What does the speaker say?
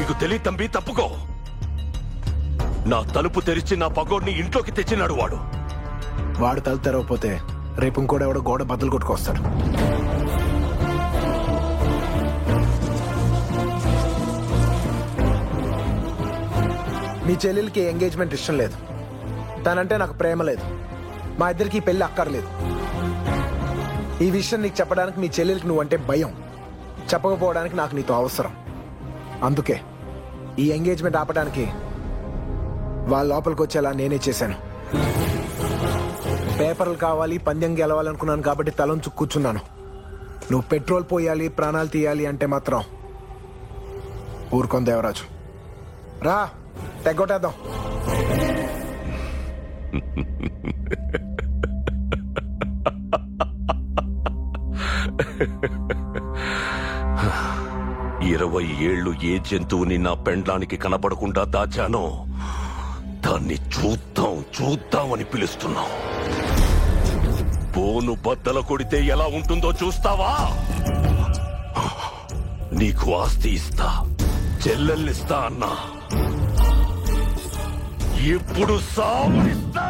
నీకు తెలియదు తంబి, తప్పుకో. నా తలుపు తెరిచి నా పగోడిని ఇంట్లోకి తెచ్చినాడు వాడు. వాడు తలుపు తెరవకపోతే రేపు ఇంకోటి ఎవడో గోడ బద్దలు కొట్టుకొస్తాడు. మీ చెల్లెలకి ఎంగేజ్మెంట్ ఇష్టం లేదు, తనంటే నాకు ప్రేమ లేదు, మా ఇద్దరికి పెళ్లి అక్కర్లేదు. ఈ విషయం నీకు చెప్పడానికి మీ చెల్లెలకి నువ్వంటే భయం, చెప్పకపోవడానికి నాకు నీతో అవసరం. అందుకే ఈ ఎంగేజ్మెంట్ ఆపడానికి వాళ్ళ లోపలికి వచ్చేలా నేనే చేశాను. పేపర్లు కావాలి, పందెం గెలవాలనుకున్నాను కాబట్టి తలంచు కూర్చున్నాను. నువ్వు పెట్రోల్ పోయాలి, ప్రాణాలు తీయాలి అంటే మాత్రం ఊరుకోం దేవరాజు. రా తెగొట్టేద్దాం. ఇరవై ఏళ్ళు ఏ జంతువుని నా పెండ్లానికి కనపడకుండా దాచానో దాన్ని చూద్దామని పిలుస్తున్నాం. బోను బద్దల కొడితే ఎలా ఉంటుందో చూస్తావా? నీకు ఆస్తి ఇస్తా, చెల్లెల్నిస్తా అన్నా, ఇప్పుడు సావనిస్తా.